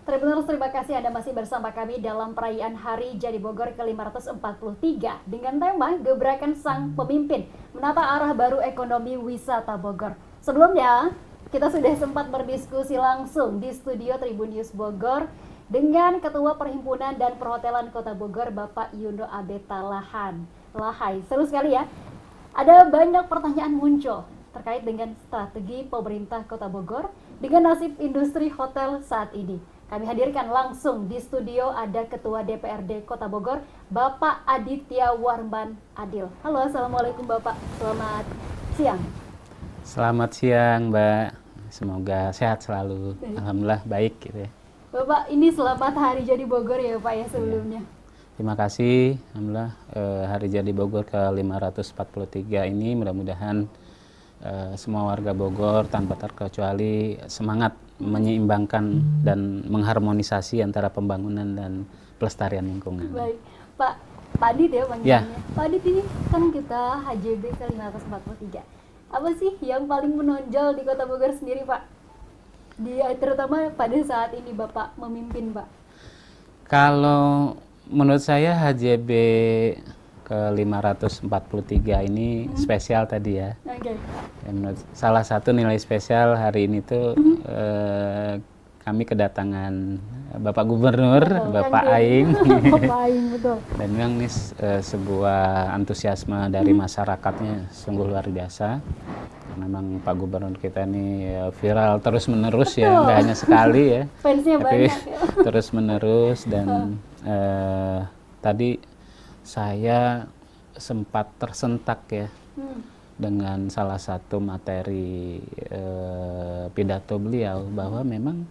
Tribuners, terima kasih Anda masih bersama kami dalam perayaan Hari Jadi Bogor ke-543 dengan tema Gebrakan Sang Pemimpin Menata Arah Baru Ekonomi Wisata Bogor. Sebelumnya, kita sudah sempat berdiskusi langsung di studio Tribun News Bogor dengan Ketua Perhimpunan dan Perhotelan Kota Bogor, Bapak Yundo Abeta Lahai. Seru sekali ya. Ada banyak pertanyaan muncul terkait dengan strategi pemerintah Kota Bogor dengan nasib industri hotel saat ini. Kami hadirkan langsung di studio ada Ketua DPRD Kota Bogor, Bapak Aditya Warman Adil. Halo, Assalamualaikum Bapak, selamat siang. Selamat siang Mbak, semoga sehat selalu. Alhamdulillah baik gitu ya. Bapak, ini selamat Hari Jadi Bogor ya Pak ya sebelumnya. Terima kasih, Alhamdulillah Hari Jadi Bogor ke-543 ini mudah-mudahan semua warga Bogor tanpa terkecuali semangat menyeimbangkan dan mengharmonisasi antara pembangunan dan pelestarian lingkungan. Baik, Pak Adit ya panggilannya. Ya. Pak Adit, ini kan kita HJB ke-543. Apa sih yang paling menonjol di Kota Bogor sendiri Pak? Terutama pada saat ini Bapak memimpin Pak. Kalau menurut saya HJB ke-543 ini spesial tadi ya. Okay. Salah satu nilai spesial hari ini tuh kami kedatangan Bapak Gubernur, Bapak Aing. Bapak Aing, betul. Dan memang ini sebuah antusiasme dari masyarakatnya sungguh luar biasa. Memang Pak Gubernur kita ini viral terus menerus ya, nggak hanya sekali ya. Fansnya tapi banyak ya. Terus menerus dan tadi saya sempat tersentak ya dengan salah satu materi pidato beliau bahwa memang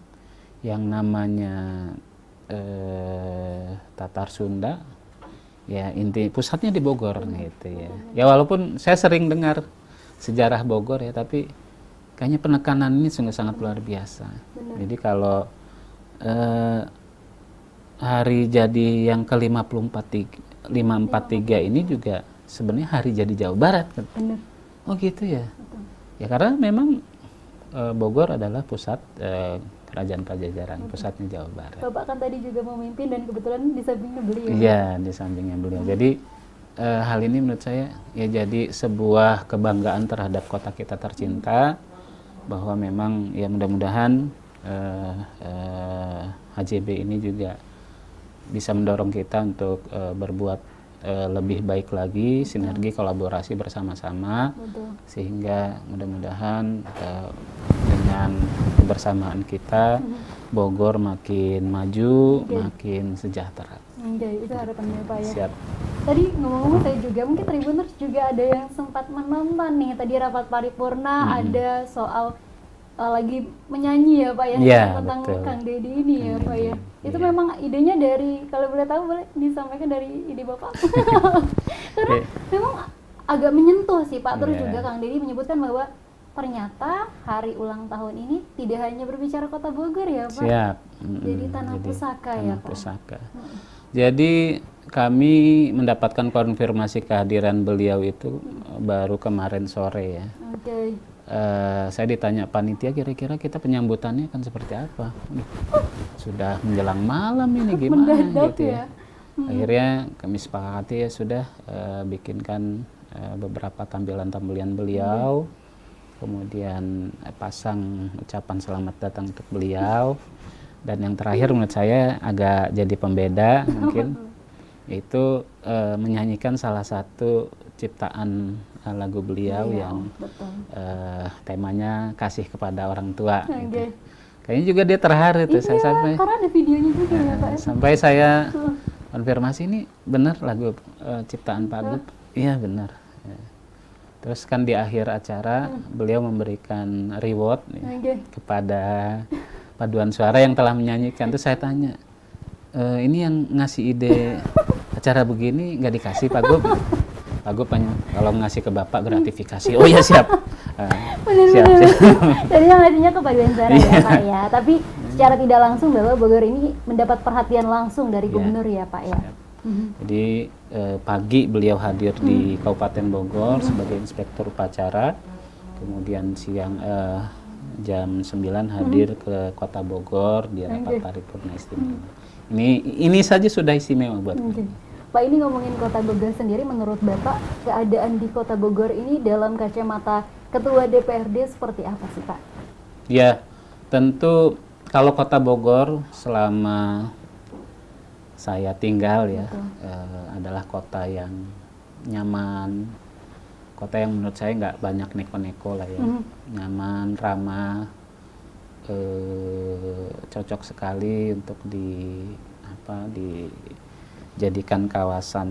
yang namanya Tatar Sunda ya inti pusatnya di Bogor gitu ya. Ya walaupun saya sering dengar sejarah Bogor ya, tapi kayaknya penekanan ini sungguh sangat luar biasa. Jadi kalau hari jadi yang ke-543 ini juga sebenarnya hari jadi Jawa Barat kan? Benar. Oh gitu ya. Betul. Ya karena memang Bogor adalah pusat kerajaan Pajajaran, pusatnya Jawa Barat. Bapak kan tadi juga memimpin dan kebetulan di sampingnya beliau. Iya, di sampingnya beliau. Jadi hal ini menurut saya ya jadi sebuah kebanggaan terhadap kota kita tercinta, bahwa memang ya mudah-mudahan HJB ini juga bisa mendorong kita untuk berbuat lebih baik lagi, sinergi kolaborasi bersama-sama, sehingga mudah-mudahan dengan kebersamaan kita Bogor makin maju, makin sejahtera. Itu harapannya Pak ya. Siap. Tadi ngomong-ngomong saya juga mungkin Tribuners juga ada yang sempat menonton nih tadi rapat paripurna ada soal lagi menyanyi ya Pak ya, tentang betul. Kang Deddy ini ya Pak ya. Itu memang idenya dari, kalau boleh tahu boleh disampaikan dari ide Bapak. Karena memang agak menyentuh sih Pak. Terus juga Kang Deddy menyebutkan bahwa ternyata hari ulang tahun ini tidak hanya berbicara Kota Bogor ya Pak. Siap. Jadi tanah pusaka ya Pak. Pusaka. Jadi kami mendapatkan konfirmasi kehadiran beliau itu baru kemarin sore ya. Oke. Saya ditanya panitia kira-kira kita penyambutannya kan seperti apa. Sudah menjelang malam ini gimana gitu ya. Akhirnya kami sepakati ya sudah bikinkan beberapa tampilan beliau, kemudian pasang ucapan selamat datang untuk beliau, dan yang terakhir menurut saya agak jadi pembeda mungkin itu menyanyikan salah satu ciptaan lagu beliau yang temanya kasih kepada orang tua. Gitu. Kayaknya juga dia terharu tuh. Saya sampai karena ada videonya juga ya Pak. Sampai saya konfirmasi ini benar lagu ciptaan Pak Gub. Iya benar. Ya. Terus kan di akhir acara beliau memberikan reward kepada paduan suara yang telah menyanyikan. Terus saya tanya, ini yang ngasih ide acara begini nggak dikasih Pak Gub? Pak Gub kalau ngasih ke Bapak gratifikasi. Oh ya siap. Siap. Jadi yang ngasihnya ke paduan suara ya Pak ya. Tapi secara tidak langsung bahwa Bogor ini mendapat perhatian langsung dari Gubernur ya Pak ya. Jadi pagi beliau hadir di Kabupaten Bogor sebagai inspektur upacara. Kemudian siang jam 9 hadir ke Kota Bogor di rapat paripurna istimewa. Ini saja sudah istimewa buat kami. Pak, ini ngomongin Kota Bogor sendiri, menurut Bapak keadaan di Kota Bogor ini dalam kacamata Ketua DPRD seperti apa sih, Pak? Ya, tentu kalau Kota Bogor selama saya tinggal ya adalah kota yang nyaman, kota yang menurut saya nggak banyak neko-neko lah ya, nyaman, ramah, cocok sekali untuk dijadikan kawasan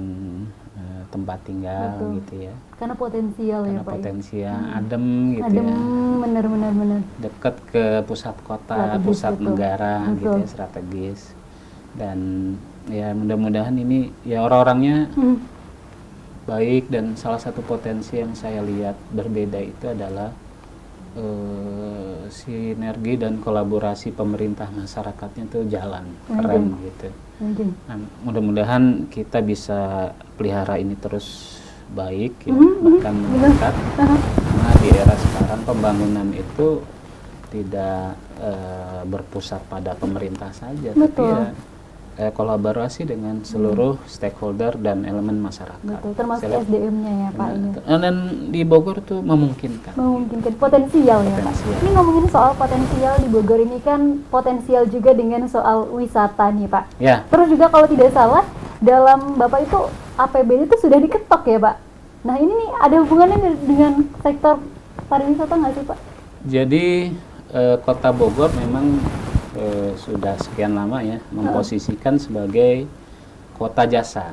tempat tinggal gitu ya. Karena potensial ya, Pak. Potensial, adem gitu adem, ya. Bener. Dekat ke pusat kota, strategis, pusat negara gitu ya, strategis. Dan ya mudah-mudahan ini ya orang-orangnya baik, dan salah satu potensi yang saya lihat berbeda itu adalah sinergi dan kolaborasi pemerintah masyarakatnya itu jalan keren gitu. Nah, mudah-mudahan kita bisa pelihara ini terus baik ya, bahkan meningkat. Karena di era sekarang pembangunan itu tidak berpusat pada pemerintah saja, tapi ya kolaborasi dengan seluruh stakeholder dan elemen masyarakat. Betul, termasuk SDM-nya ya, Pak. Dan di Bogor tuh memungkinkan. Potensial ya, Pak. Ini ngomongin soal potensial di Bogor ini kan potensial juga dengan soal wisata nih, Pak. Ya. Terus juga kalau tidak salah dalam Bapak itu APBD itu sudah diketok ya, Pak. Nah ini nih ada hubungannya dengan sektor pariwisata nggak sih, Pak? Jadi Kota Bogor memang sudah sekian lama ya memposisikan sebagai kota jasa.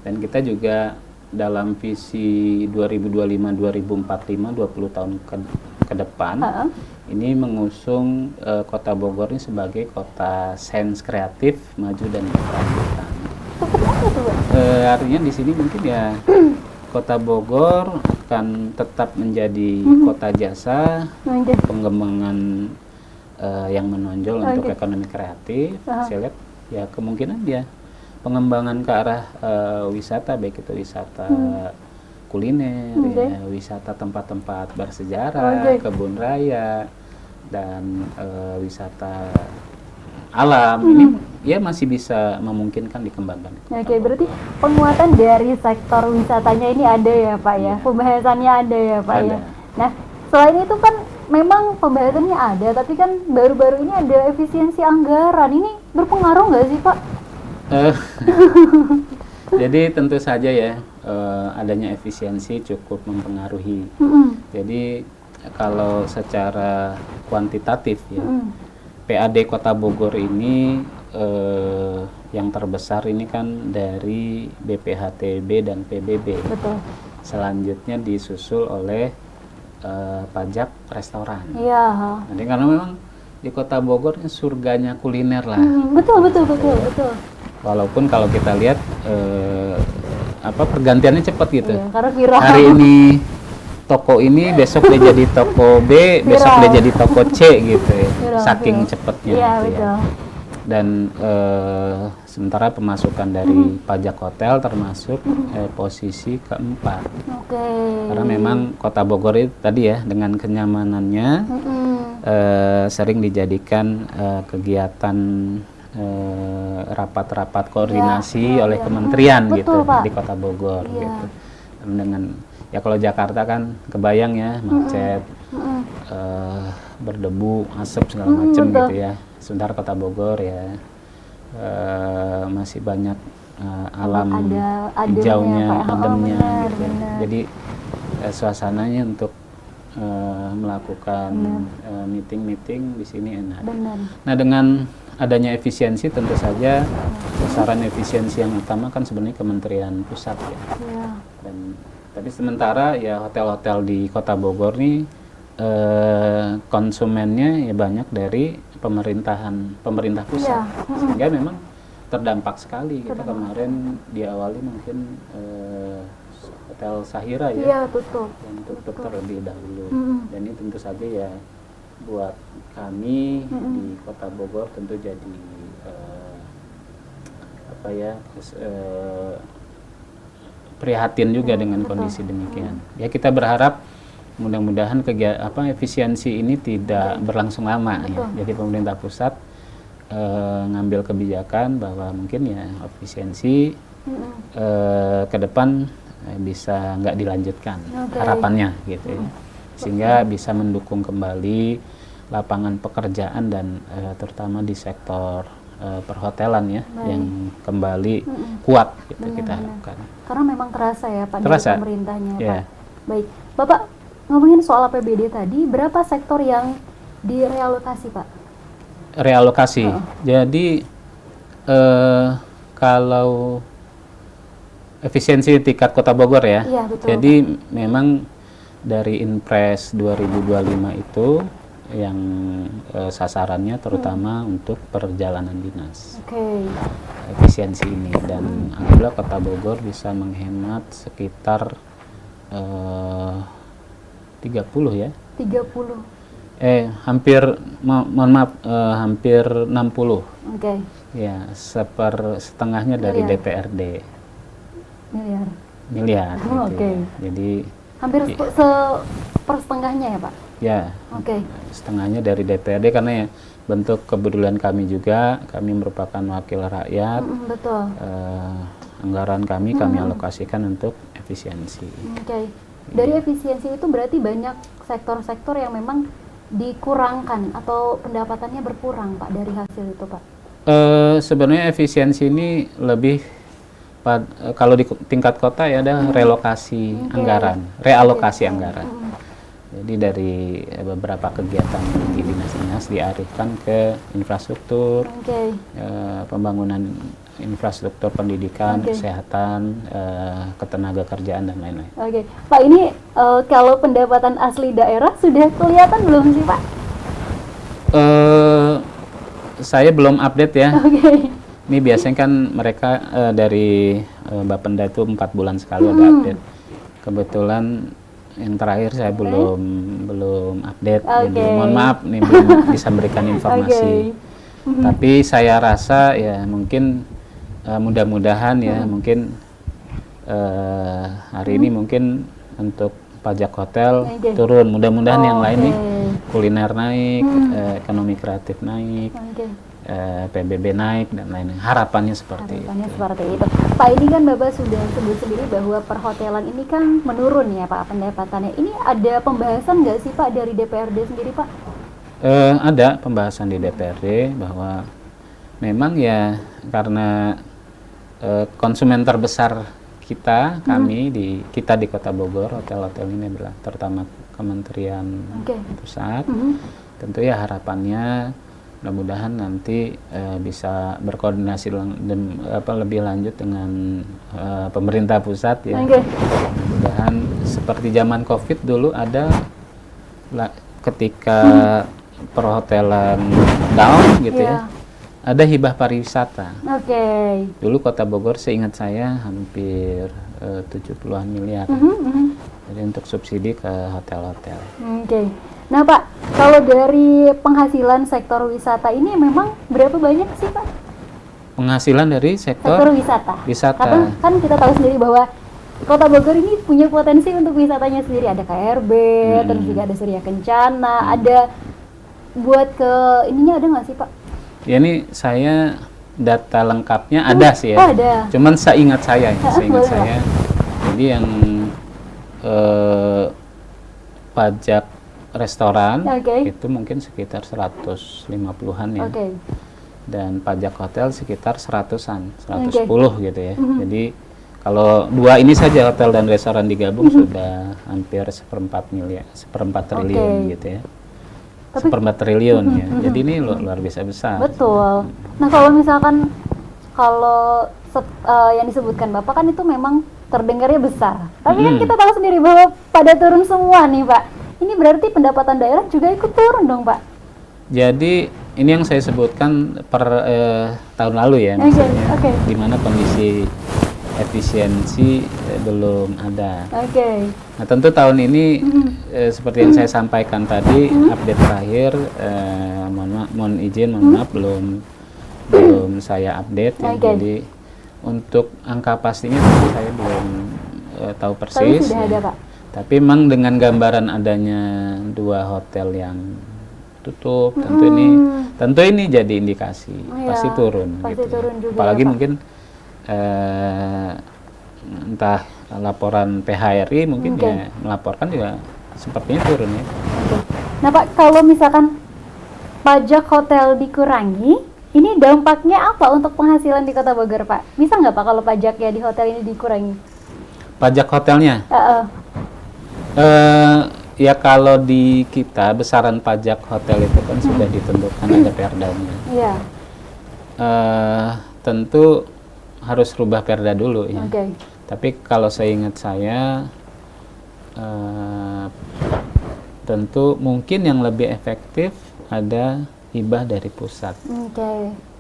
Dan kita juga dalam visi 2025-2045 20 tahun ke depan ini mengusung Kota Bogor ini sebagai kota sains kreatif, maju dan berkelanjutan. Artinya di sini mungkin ya Kota Bogor akan tetap menjadi kota jasa, pengembangan yang menonjol untuk ekonomi kreatif. Saya lihat ya kemungkinan dia pengembangan ke arah wisata, baik itu wisata kuliner, ya, wisata tempat-tempat bersejarah, kebun raya, dan wisata alam. Ini ya masih bisa memungkinkan dikembangkan. Oke, berarti penguatan dari sektor wisatanya ini ada ya, Pak ya. Pembahasannya ada ya, Pak ya. Nah, selain itu kan memang pembahasannya ada, tapi kan baru-baru ini ada efisiensi anggaran. Ini berpengaruh nggak sih, Pak? Jadi tentu saja ya adanya efisiensi cukup mempengaruhi. Jadi kalau secara kuantitatif ya, PAD Kota Bogor ini yang terbesar ini kan dari BPHTB dan PBB. Betul. Selanjutnya disusul oleh pajak restoran. Iya. Jadi karena memang di Kota Bogor surganya kuliner lah. Betul. Walaupun kalau kita lihat pergantiannya cepat gitu. Iya, karena viral. Hari ini toko ini, besok dia jadi toko B, besok dia jadi toko C gitu ya. Saking cepatnya. Iya, gitu betul. Ya. Dan sementara pemasukan dari pajak hotel termasuk posisi keempat. Karena memang Kota Bogor itu tadi ya dengan kenyamanannya sering dijadikan kegiatan rapat-rapat koordinasi oleh kementerian gitu Pak, di Kota Bogor gitu. Dengan ya kalau Jakarta kan kebayang ya macet, berdebu, asap segala macam gitu ya. Sementara Kota Bogor ya masih banyak alam hijaunya, ademnya gitu. Jadi suasananya untuk melakukan meeting di sini enak. Nah, dengan adanya efisiensi tentu saja sasaran efisiensi yang utama kan sebenarnya Kementerian Pusat ya. Dan tapi sementara ya hotel-hotel di Kota Bogor nih konsumennya ya banyak dari pemerintah pusat, sehingga memang terdampak sekali. Kita kemarin diawali mungkin Hotel Sahira ya, yang tutup terlebih dahulu. Dan ini tentu saja ya buat kami di Kota Bogor tentu jadi prihatin juga dengan kondisi demikian. Ya kita berharap mudah-mudahan efisiensi ini tidak berlangsung lama ya. Jadi pemerintah pusat ngambil kebijakan bahwa mungkin ya efisiensi ke depan bisa nggak dilanjutkan, harapannya gitu ya, sehingga bisa mendukung kembali lapangan pekerjaan dan terutama di sektor perhotelan ya, yang kembali kuat gitu kita harapkan. Karena memang terasa ya Pak dari pemerintahnya Pak. Yeah. Baik, Bapak ngomongin soal APBD tadi, berapa sektor yang direalokasi Pak? Realokasi. Jadi kalau efisiensi tingkat Kota Bogor ya. Iya, betul. Jadi memang dari Inpres 2025 itu yang sasarannya terutama untuk perjalanan dinas. Efisiensi ini, dan alhamdulillah Kota Bogor bisa menghemat sekitar 30 ya. 30. Hampir mohon maaf, hampir 60. Ya, setengahnya dari DPRD. Miliar. Gitu ya. Jadi hampir sepersetengahnya ya Pak? Ya. Setengahnya dari DPRD karena ya bentuk kepedulian kami juga, kami merupakan wakil rakyat. Betul. Anggaran kami alokasikan untuk efisiensi. Dari efisiensi itu berarti banyak sektor-sektor yang memang dikurangkan atau pendapatannya berkurang Pak dari hasil itu Pak? Sebenarnya efisiensi ini lebih kalau di tingkat kota ya ada relokasi anggaran, realokasi anggaran. Jadi dari beberapa kegiatan di dinas-dinas dialihkan ke infrastruktur, pembangunan infrastruktur pendidikan, kesehatan, ketenaga kerjaan dan lain-lain. Pak, ini kalau pendapatan asli daerah sudah kelihatan belum sih Pak? Saya belum update ya. Ini biasanya kan mereka dari Bapenda itu 4 bulan sekali ada update. Kebetulan yang terakhir saya belum update. Jadi mohon maaf nih belum bisa berikan informasi. Tapi saya rasa ya mungkin mudah-mudahan ya mungkin hari ini mungkin untuk pajak hotel turun, mudah-mudahan yang lain nih kuliner naik, ekonomi kreatif naik, PBB naik dan lain-lain. Harapannya seperti itu. Pak, ini kan Bapak sudah sebut sendiri bahwa perhotelan ini kan menurun ya Pak pendapatannya. Ini ada pembahasan nggak sih Pak dari DPRD sendiri Pak? Ada pembahasan di DPRD bahwa memang ya karena konsumen terbesar kami di Kota Bogor, hotel-hotel ini adalah terutama Kementerian Pusat. Tentu ya harapannya mudah-mudahan nanti bisa berkoordinasi lebih lanjut dengan pemerintah pusat ya. Mudah-mudahan seperti zaman Covid dulu ada ketika perhotelan down gitu ya. Ada hibah pariwisata. Dulu Kota Bogor seingat saya hampir 70-an miliar. Jadi untuk subsidi ke hotel-hotel. Nah Pak, kalau dari penghasilan sektor wisata ini memang berapa banyak sih Pak? Penghasilan dari sektor wisata. Karena kan kita tahu sendiri bahwa Kota Bogor ini punya potensi untuk wisatanya sendiri. Ada KRB, terus juga ada Surya Kencana, ada buat ke ininya ada nggak sih Pak? Ya ini saya data lengkapnya ada sih ya. Ada. Cuman seingat saya. Jadi yang pajak restoran itu mungkin sekitar 150-an ya. Dan pajak hotel sekitar 100-an, 110 gitu ya. Jadi kalau dua ini saja hotel dan restoran digabung sudah hampir seperempat triliun gitu ya. Seperempat triliun ya. Jadi ini luar biasa besar. Betul. Nah kalau misalkan yang disebutkan Bapak kan itu memang terdengarnya besar. Tapi kan kita tahu sendiri bahwa pada turun semua nih Pak. Ini berarti pendapatan daerah juga ikut turun dong Pak. Jadi ini yang saya sebutkan per tahun lalu ya, misalnya di mana kondisi efisiensi belum ada. Nah tentu tahun ini seperti yang saya sampaikan tadi, update terakhir, mohon maaf belum saya update ya. Jadi untuk angka pastinya saya belum tahu persis. Tapi sudah ada Pak? Tapi memang dengan gambaran adanya 2 hotel yang tutup, tentu ini jadi indikasi pasti turun. Pasti gitu turun ya. juga. Apalagi Ya, Pak. mungkin entah laporan PHRI mungkin ya melaporkan juga sepertinya turun ya. Nah Pak, kalau misalkan pajak hotel dikurangi, ini dampaknya apa untuk penghasilan di Kota Bogor, Pak? Bisa nggak Pak kalau pajaknya di hotel ini dikurangi? Pajak hotelnya? Ya kalau di kita besaran pajak hotel itu kan sudah ditentukan ada perdanya. Iya. Tentu harus rubah perda dulu ya. Oke. Tapi kalau seingat saya tentu mungkin yang lebih efektif ada hibah dari pusat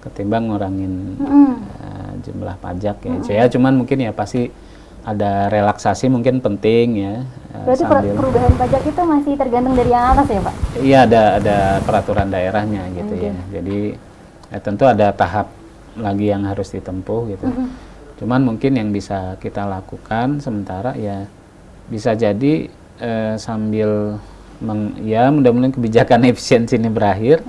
ketimbang ngurangin jumlah pajak ya. Saya cuman mungkin ya pasti ada relaksasi mungkin penting ya. Berarti perubahan pajak itu masih tergantung dari yang atas ya Pak? Iya, ada peraturan daerahnya gitu ya. Jadi tentu ada tahap lagi yang harus ditempuh gitu. Cuman mungkin yang bisa kita lakukan sementara ya bisa jadi sambil ya mudah-mudahan kebijakan efisiensi ini berakhir,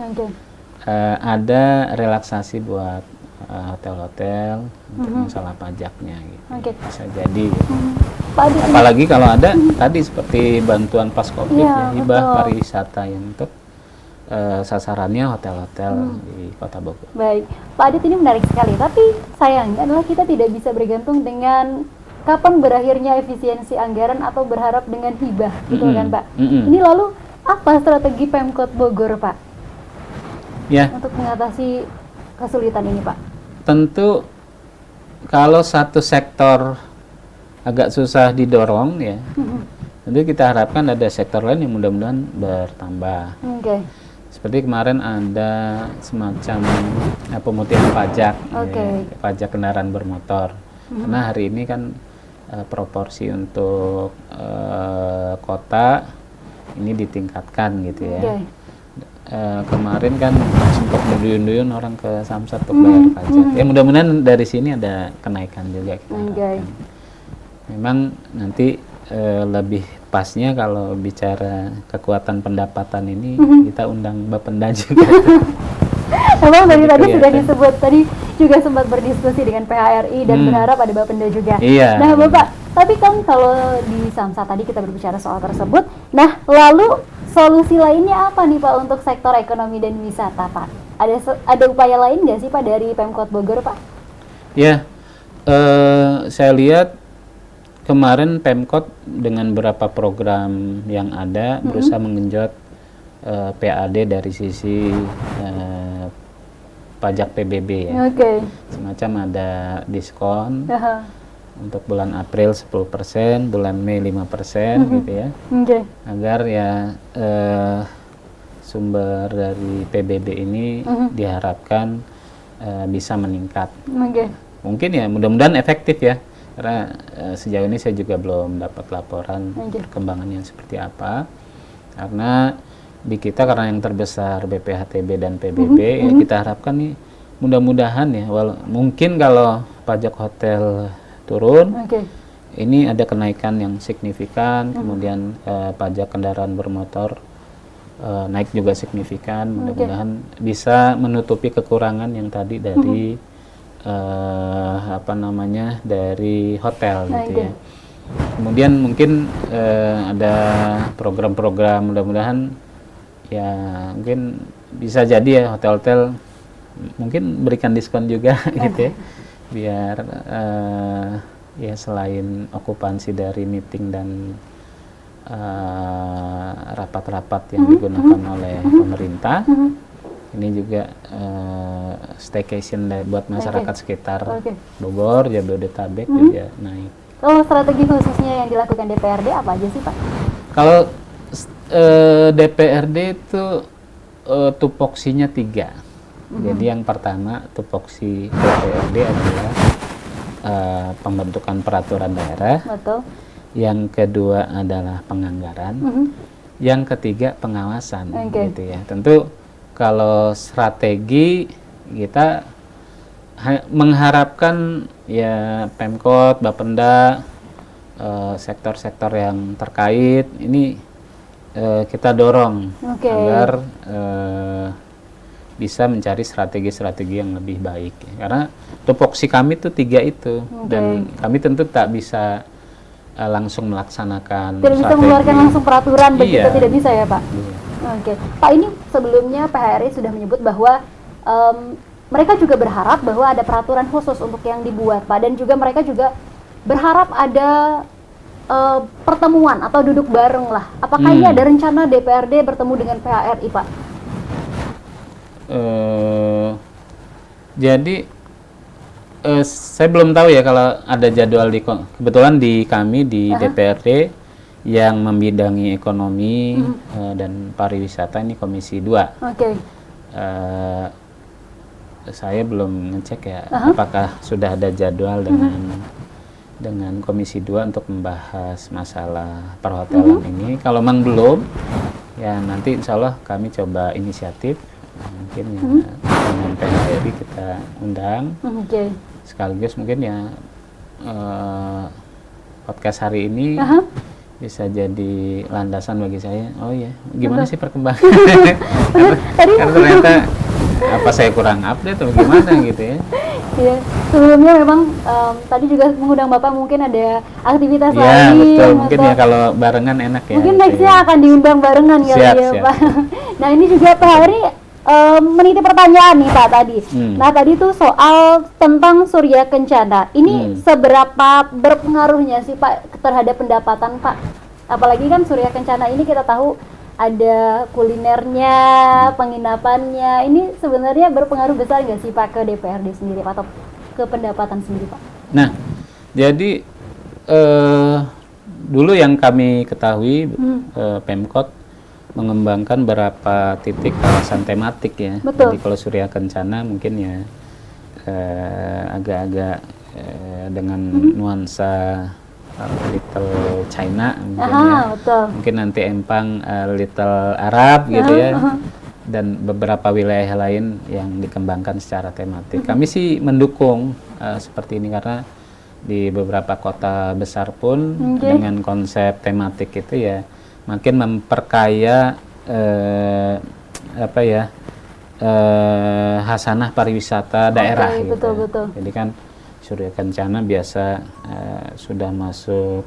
ada relaksasi buat hotel-hotel untuk masalah pajaknya gitu. Bisa jadi gitu. Apalagi kalau ada tadi seperti bantuan pas Covid ya, hibah pariwisata yang untuk sasarannya hotel-hotel di Kota Bogor. Baik, Pak Adit, ini menarik sekali. Tapi sayangnya adalah kita tidak bisa bergantung dengan kapan berakhirnya efisiensi anggaran atau berharap dengan hibah, gitu kan Pak? Ini lalu apa strategi Pemkot Bogor, Pak? Ya. Untuk mengatasi kesulitan ini, Pak? Tentu kalau satu sektor agak susah didorong ya, tentu kita harapkan ada sektor lain yang mudah-mudahan bertambah. Seperti kemarin ada semacam pemutihan pajak, pajak kendaraan bermotor. Karena hari ini kan proporsi untuk kota ini ditingkatkan gitu ya. Kemarin kan sempat berduyun-duyun orang ke Samsat untuk bayar pajak. Ya mudah-mudahan dari sini ada kenaikan juga kita harapkan. Memang nanti lebih pasnya kalau bicara kekuatan pendapatan ini kita undang Bapenda juga. Memang dari tadi sudah disebut, tadi juga sempat berdiskusi dengan PHRI dan berharap ada Bapenda juga. Nah Bapak, tapi kan kalau di Samsat tadi kita berbicara soal tersebut, nah lalu solusi lainnya apa nih Pak untuk sektor ekonomi dan wisata Pak? Ada upaya lain nggak sih Pak dari Pemkot Bogor Pak? Ya, saya lihat kemarin Pemkot dengan beberapa program yang ada berusaha menggenjot PAD dari sisi pajak PBB ya. Semacam ada diskon untuk bulan April 10%, bulan Mei 5% gitu ya. Agar ya sumber dari PBB ini diharapkan bisa meningkat. Mungkin ya mudah-mudahan efektif ya. Karena sejauh ini saya juga belum dapat laporan perkembangannya seperti apa. Karena di kita karena yang terbesar BPHTB dan PBB ya kita harapkan nih mudah-mudahan ya mungkin kalau pajak hotel turun ini ada kenaikan yang signifikan, kemudian pajak kendaraan bermotor naik juga signifikan, mudah-mudahan bisa menutupi kekurangan yang tadi dari dari hotel gitu ya. Kemudian mungkin ada program-program mudah-mudahan ya mungkin bisa jadi ya hotel-hotel mungkin berikan diskon juga gitu ya, biar ya selain okupansi dari meeting dan rapat-rapat yang digunakan oleh pemerintah, ini juga staycation buat masyarakat sekitar Bogor, Jabodetabek juga naik. Kalau strategi khususnya yang dilakukan DPRD apa aja sih Pak? Kalau DPRD itu tupoksinya 3. Jadi yang pertama tupoksi DPRD adalah pembentukan peraturan daerah. Yang kedua adalah penganggaran. Yang ketiga pengawasan gitu ya. Tentu kalau strategi kita mengharapkan ya Pemkot, Bapenda sektor-sektor yang terkait ini kita dorong agar bisa mencari strategi-strategi yang lebih baik. Karena tupoksi kami itu 3 itu, dan kami tentu tak bisa langsung melaksanakan. Tidak bisa mengeluarkan langsung peraturan, begitu tidak bisa ya Pak? Oke, Pak, ini sebelumnya PHRI sudah menyebut bahwa mereka juga berharap bahwa ada peraturan khusus untuk yang dibuat Pak, dan juga mereka juga berharap ada pertemuan atau duduk bareng lah. Apakah ini ada rencana DPRD bertemu dengan PHRI Pak? Jadi saya belum tahu ya kalau ada jadwal kebetulan di kami di DPRD yang membidangi ekonomi dan pariwisata ini Komisi 2. Saya belum ngecek ya apakah sudah ada jadwal dengan Komisi 2 untuk membahas masalah perhotelan ini. Kalau memang belum, ya nanti insya Allah kami coba inisiatif, mungkin ya dengan PHRI kita undang, sekaligus mungkin ya podcast hari ini bisa jadi landasan bagi saya. Oh ya, gimana sih perkembangan? Karena ternyata apa saya kurang update atau gimana gitu ya? Iya, sebelumnya memang tadi juga mengundang Bapak, mungkin ada aktivitas lain. Ya betul, mungkin ya kalau barengan enak ya. Mungkin nextnya akan diundang barengan kali ya Pak. Nah ini juga Pak Hari meniti pertanyaan nih Pak tadi. Nah tadi tuh soal tentang Surya Kencana. Ini seberapa berpengaruhnya sih Pak terhadap pendapatan Pak? Apalagi kan Surya Kencana ini kita tahu ada kulinernya, penginapannya. Ini sebenarnya berpengaruh besar nggak sih Pak ke DPRD sendiri atau ke pendapatan sendiri Pak? Nah, jadi dulu yang kami ketahui Pemkot mengembangkan beberapa titik kawasan tematik ya. Betul. Jadi kalau Surya Kencana mungkin ya agak-agak dengan nuansa Little China mungkin betul. Mungkin nanti Empang Little Arab gitu ya, dan beberapa wilayah lain yang dikembangkan secara tematik. Kami sih mendukung seperti ini karena di beberapa kota besar pun dengan konsep tematik itu ya makin memperkaya hasanah pariwisata daerah gitu. Betul. Jadi kan Surya Kencana biasa sudah masuk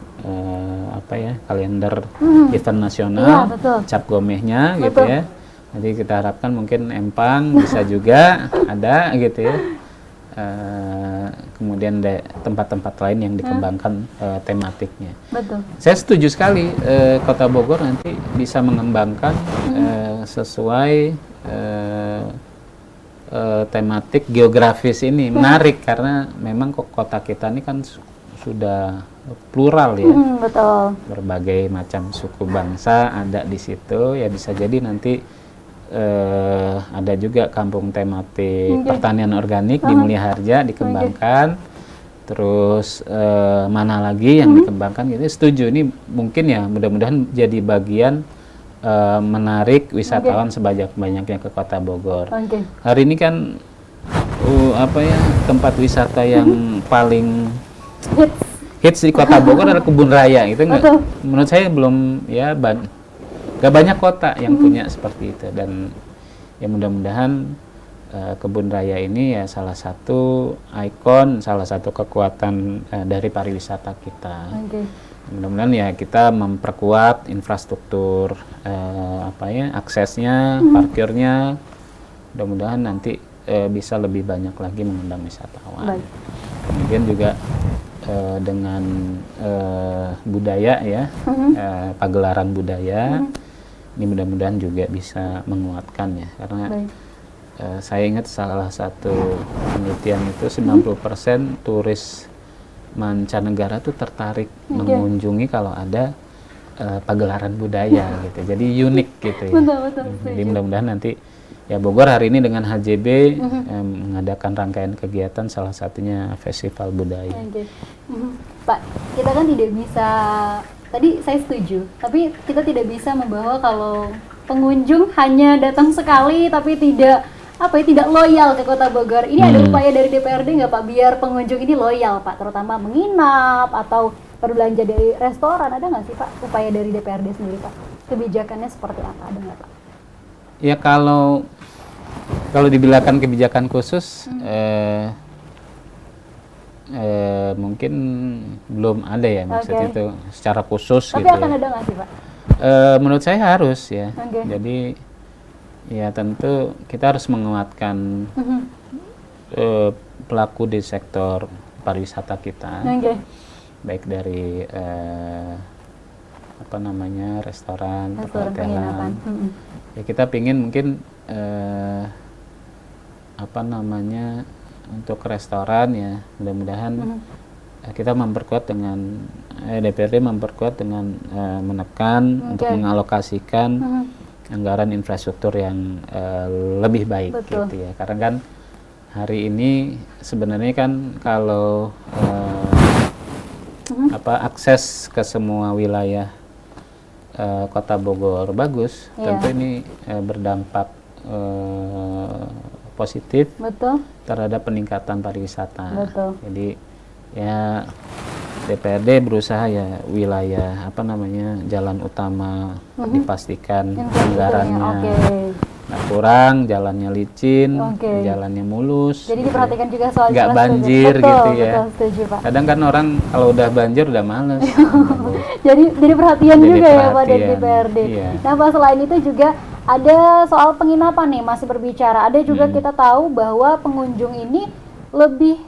kalender event nasional, cap gomehnya gitu ya. Jadi kita harapkan mungkin Empang bisa juga ada gitu ya. Kemudian tempat-tempat lain yang dikembangkan tematiknya. Betul. Saya setuju sekali Kota Bogor nanti bisa mengembangkan sesuai tematik geografis ini. Menarik karena memang kota kita ini kan sudah plural ya. Betul. Berbagai macam suku bangsa ada di situ, ya bisa jadi nanti ada juga kampung tematik pertanian organik di Mulia Harja dikembangkan. Terus mana lagi yang dikembangkan gitu. Setuju, ini mungkin ya mudah-mudahan jadi bagian menarik wisatawan sebanyak-banyaknya ke Kota Bogor. Hari ini kan tempat wisata yang paling hits di Kota Bogor adalah Kebun Raya gitu. Menurut saya belum ya gak banyak kota yang punya seperti itu, dan ya mudah-mudahan Kebun Raya ini ya salah satu ikon, salah satu kekuatan dari pariwisata kita. Mudah-mudahan ya kita memperkuat infrastruktur aksesnya, parkirnya. Mudah-mudahan nanti bisa lebih banyak lagi mengundang wisatawan. Kemudian juga dengan budaya ya, pagelaran budaya. Ini mudah-mudahan juga bisa menguatkan ya, karena saya ingat salah satu penelitian itu 90% turis mancanegara tuh tertarik mengunjungi kalau ada pagelaran budaya gitu. Jadi unik gitu ya. Betul. Jadi mudah-mudahan nanti ya Bogor hari ini dengan HJB mengadakan rangkaian kegiatan, salah satunya festival budaya. Pak, kita kan tidak bisa, tadi saya setuju, tapi kita tidak bisa membawa kalau pengunjung hanya datang sekali tapi tidak loyal ke Kota Bogor. Ini ada upaya dari DPRD nggak Pak biar pengunjung ini loyal Pak, terutama menginap atau berbelanja dari restoran, ada nggak sih Pak upaya dari DPRD sendiri Pak? Kebijakannya seperti apa, ada nggak Pak? Ya kalau dibilangkan kebijakan khusus, mungkin belum ada ya maksud itu secara khusus. Tapi gitu akan ya. ada nggak sih Pak? Menurut saya harus ya. Okay. Jadi ya tentu kita harus menguatkan pelaku di sektor pariwisata kita, baik dari restoran, perhotelan. Ya kita pingin mungkin untuk restoran ya mudah-mudahan kita memperkuat dengan DPRD memperkuat dengan menekan untuk mengalokasikan anggaran infrastruktur yang lebih baik. Betul. Gitu ya, karena kan hari ini sebenarnya kan kalau akses ke semua wilayah Kota Bogor bagus, tentu ini berdampak positif terhadap peningkatan pariwisata. Betul. Jadi ya DPRD berusaha ya wilayah jalan utama dipastikan anggarannya nggak kurang, jalannya licin, jalannya mulus. Jadi diperhatikan juga soal nggak banjir gitu ya. Betul, setuju, Pak. Kadang kan orang kalau udah banjir udah males. jadi perhatian juga ya Pak dari DPRD. Iya. Nah Pak, selain itu juga ada soal penginapan nih, masih berbicara. Ada juga kita tahu bahwa pengunjung ini lebih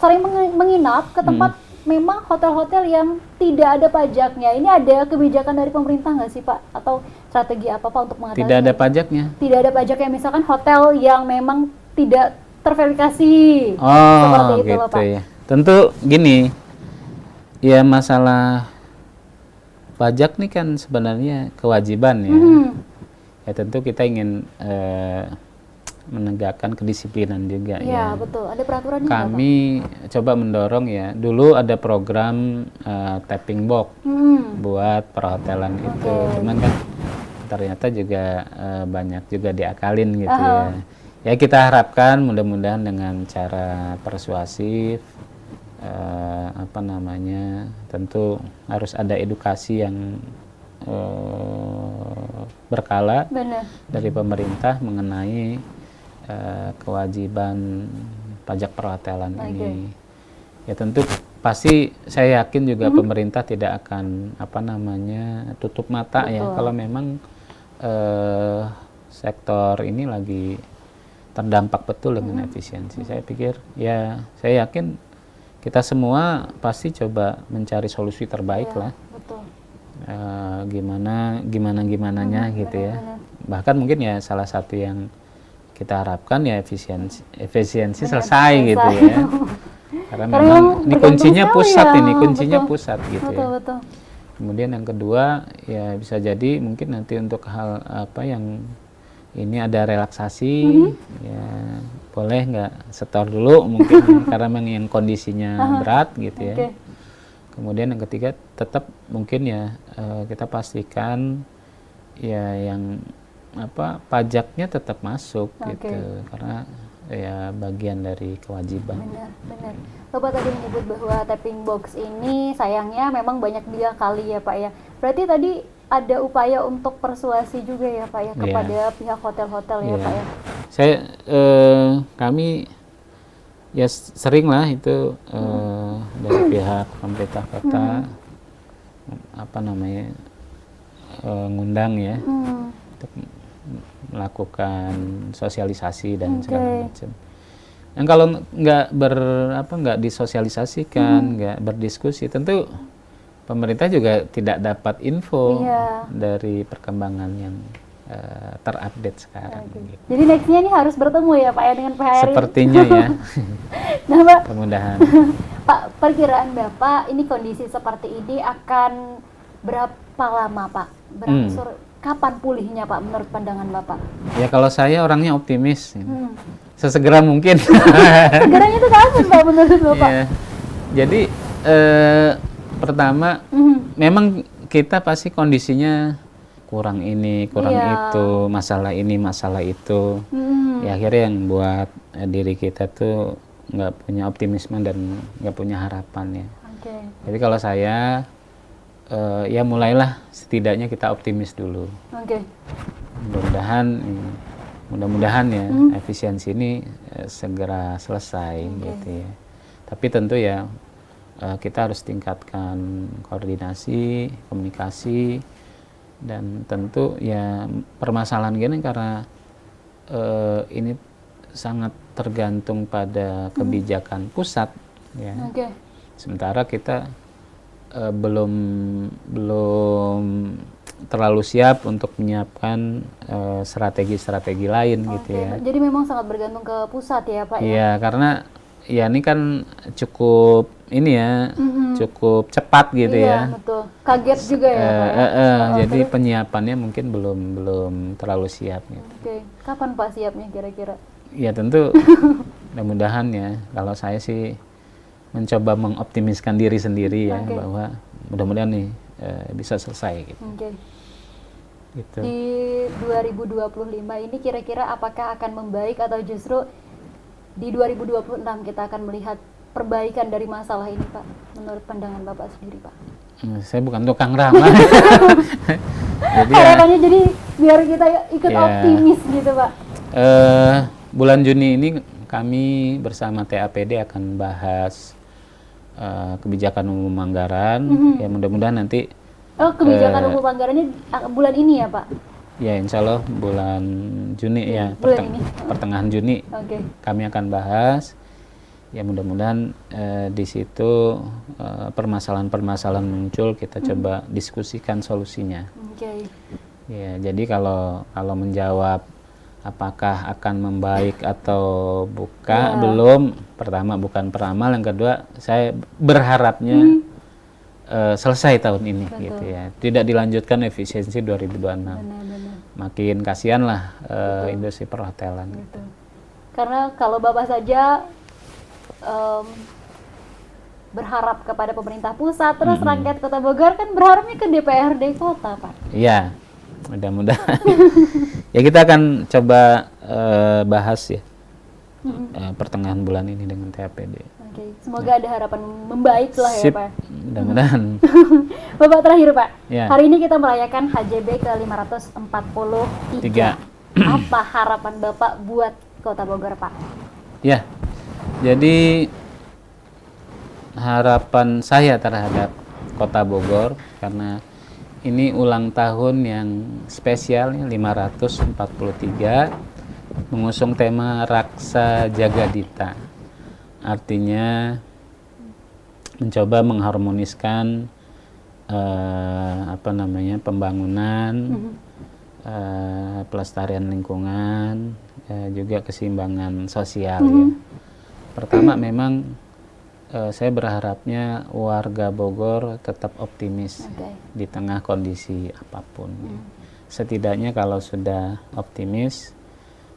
sering menginap ke tempat memang hotel-hotel yang tidak ada pajaknya. Ini ada kebijakan dari pemerintah nggak sih Pak? Atau strategi apa Pak untuk mengatasi? Tidak ada pajaknya? Tidak ada pajaknya, misalkan hotel yang memang tidak terverifikasi. Seperti itu gitu Pak. Ya. Tentu gini, ya masalah pajak nih kan sebenarnya kewajiban ya. Ya tentu kita ingin menegakkan kedisiplinan juga ya. Iya betul, ada peraturannya. Kami coba mendorong ya, dulu ada program tapping box buat perhotelan itu, cuman kan ternyata juga banyak juga diakalin gitu ya. Ya kita harapkan mudah-mudahan dengan cara persuasif, tentu harus ada edukasi yang berkala dari pemerintah mengenai kewajiban pajak perhotelan ini. Ya tentu pasti saya yakin juga pemerintah tidak akan tutup mata ya kalau memang sektor ini lagi terdampak betul dengan efisiensi. Saya pikir ya saya yakin kita semua pasti coba mencari solusi terbaik lah. Betul. Gimananya gitu ya. Bahkan mungkin ya salah satu yang kita harapkan ya efisiensi selesai gitu ya. Karena memang ini kuncinya pusat pusat gitu ya. Betul. Kemudian yang kedua ya bisa jadi mungkin nanti untuk hal yang ini ada relaksasi ya boleh nggak setor dulu mungkin karena memang yang kondisinya berat gitu ya. Kemudian yang ketiga tetap mungkin ya kita pastikan ya yang pajaknya tetap masuk gitu karena ya bagian dari kewajiban. Benar. Bapak tadi menyebut bahwa tapping box ini sayangnya memang banyak diakali ya Pak ya. Berarti tadi ada upaya untuk persuasi juga ya Pak ya kepada pihak hotel-hotel ya Pak ya. Kami ya sering lah itu dari pihak pemerintah kota ngundang ya untuk melakukan sosialisasi dan segala macam. Dan kalau nggak disosialisasikan, nggak berdiskusi, tentu pemerintah juga tidak dapat info dari perkembangan yang terupdate sekarang. Gitu. Jadi nextnya ini harus bertemu ya Pak ya dengan PHRI? Sepertinya ya. Nah Pak, mudah-mudahan. Pak, perkiraan Bapak ini kondisi seperti ini akan berapa lama Pak? Berangsur kapan pulihnya Pak menurut pandangan Bapak? Ya kalau saya orangnya optimis. Sesegera mungkin. Segeranya itu kapan Pak menurut Bapak? Ya. Jadi pertama memang kita pasti kondisinya kurang ini, kurang itu, masalah ini, masalah itu. Ya akhirnya yang buat diri kita tuh nggak punya optimisme dan nggak punya harapan ya. Jadi kalau saya ya mulailah setidaknya kita optimis dulu. Mudah-mudahan ya efisiensi ini segera selesai gitu ya. Tapi tentu ya kita harus tingkatkan koordinasi, komunikasi, dan tentu ya permasalahan gini karena ini sangat tergantung pada kebijakan pusat ya. Sementara kita belum terlalu siap untuk menyiapkan strategi-strategi lain gitu ya. Jadi memang sangat bergantung ke pusat ya Pak? Iya, karena ya ini kan cukup ini ya, cukup cepat gitu ya. Iya, betul. Kaget juga ya Pak ya? Jadi penyiapannya mungkin belum terlalu siap gitu. Kapan Pak siapnya kira-kira? Ya tentu mudah-mudahan ya, kalau saya sih mencoba mengoptimiskan diri sendiri ya, bahwa mudah-mudahan nih bisa selesai gitu. Gitu. Di 2025 ini kira-kira apakah akan membaik atau justru di 2026 kita akan melihat perbaikan dari masalah ini Pak, menurut pandangan Bapak sendiri Pak? Saya bukan tukang ramal. Jadi harapannya jadi biar kita ikut optimis gitu Pak. Bulan Juni ini kami bersama TAPD akan bahas kebijakan umum anggaran. Ya mudah-mudahan nanti kebijakan umum anggarannya bulan ini ya Pak? Ya insya Allah bulan Juni ya, pertengahan Juni kami akan bahas. Ya mudah-mudahan di situ permasalahan-permasalahan muncul, kita coba diskusikan solusinya. Ya jadi kalau menjawab apakah akan membaik atau belum, pertama bukan peramal, yang kedua saya berharapnya selesai tahun ini gitu ya, tidak dilanjutkan efisiensi 2026. Makin kasihan lah industri perhotelan gitu. Karena kalau Bapak saja berharap kepada pemerintah pusat, terus rakyat Kota Bogor kan berharapnya ke DPRD kota Pak. Iya, mudah-mudahan. Ya kita akan coba bahas ya pertengahan bulan ini dengan TAPD. Semoga ada harapan membaik lah ya Pak. Mudah-mudahan. Bapak terakhir Pak, hari ini kita merayakan HJB ke 543. Apa harapan Bapak buat Kota Bogor Pak? Ya, jadi harapan saya terhadap Kota Bogor, karena ini ulang tahun yang spesial 543, mengusung tema Raksa Jagadita. Artinya mencoba mengharmoniskan pembangunan, pelestarian lingkungan, juga keseimbangan sosial ya. Pertama memang saya berharapnya warga Bogor tetap optimis di tengah kondisi apapun. Setidaknya kalau sudah optimis,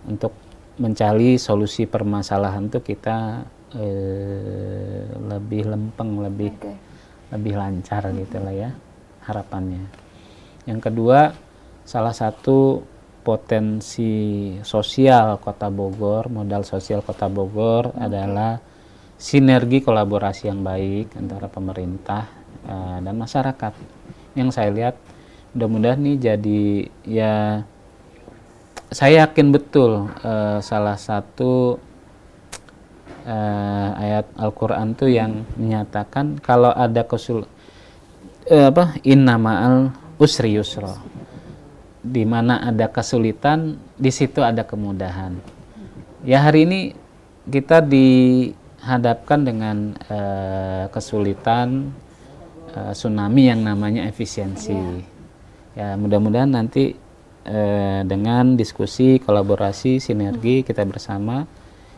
untuk mencari solusi permasalahan itu kita lebih lempeng, lebih lancar gitu lah ya harapannya. Yang kedua, salah satu potensi sosial Kota Bogor, modal sosial Kota Bogor adalah sinergi kolaborasi yang baik antara pemerintah dan masyarakat. Yang saya lihat mudah-mudahan nih jadi ya, saya yakin betul salah satu ayat Al-Quran tuh yang menyatakan kalau ada inna ma'al usri yusra, di mana ada kesulitan di situ ada kemudahan. Ya hari ini kita dihadapkan dengan kesulitan tsunami yang namanya efisiensi. Ya mudah-mudahan nanti dengan diskusi, kolaborasi, sinergi kita bersama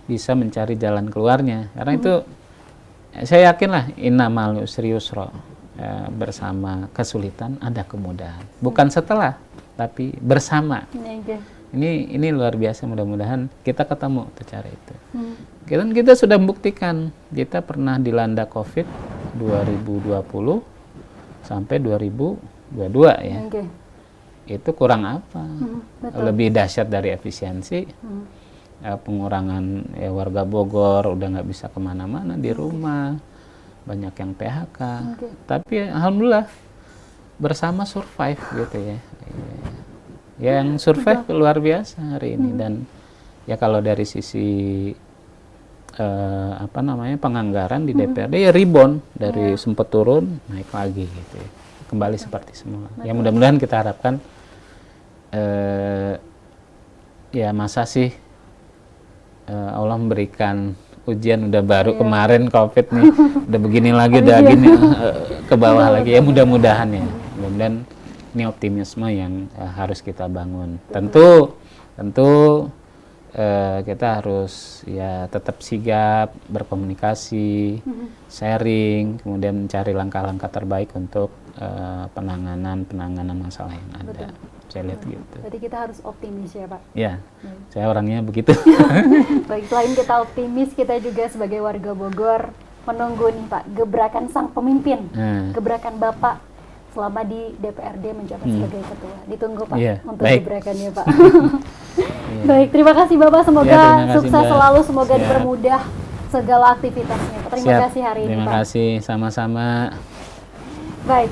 bisa mencari jalan keluarnya. Karena itu saya yakin lah innamal usri yusra, bersama kesulitan ada kemudahan. Bukan setelah, tapi bersama. Ini luar biasa, mudah-mudahan kita ketemu cara itu. Kita sudah membuktikan, kita pernah dilanda COVID 2020 sampai 2022 ya. Itu kurang apa? Lebih dahsyat dari efisiensi. Pengurangan warga Bogor udah nggak bisa kemana-mana di rumah, banyak yang PHK. Tapi alhamdulillah bersama survive gitu ya. Yang survive luar biasa hari ini. Dan ya kalau dari sisi penganggaran di DPRD ya rebound dari sempat turun naik lagi gitu ya. Kembali seperti semula. Ya mudah-mudahan kita harapkan ya masa sih Allah memberikan ujian udah baru kemarin COVID nih udah begini lagi udah gini ke bawah lagi ya mudah-mudahan ya. Mudah-mudahan ini optimisme yang harus kita bangun. Tentu kita harus ya tetap sigap berkomunikasi, sharing, kemudian mencari langkah-langkah terbaik untuk penanganan masalah yang ada. Saya lihat gitu. Berarti kita harus optimis ya Pak? Ya, saya orangnya begitu. Baik, selain kita optimis, kita juga sebagai warga Bogor menunggu nih Pak, gebrakan sang pemimpin, gebrakan Bapak selama di DPRD menjabat sebagai ketua. Ditunggu Pak untuk gebrakannya Pak. Baik, terima kasih Bapak, semoga sukses selalu, semoga dipermudah segala aktivitasnya. Terima kasih hari ini Pak. Terima kasih, sama-sama. Baik,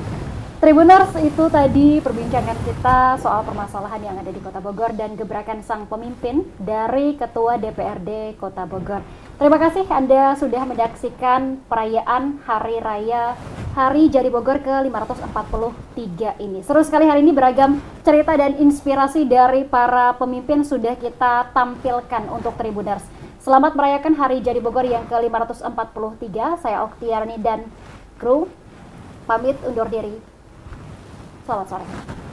Tribuners, itu tadi perbincangan kita soal permasalahan yang ada di Kota Bogor dan gebrakan sang pemimpin dari Ketua DPRD Kota Bogor. Terima kasih Anda sudah menyaksikan perayaan Hari Raya Hari Jadi Bogor ke-543 ini. Seru sekali hari ini, beragam cerita dan inspirasi dari para pemimpin sudah kita tampilkan untuk Tribuners. Selamat merayakan Hari Jadi Bogor yang ke-543. Saya Oktiarni dan kru pamit undur diri. Selamat sore.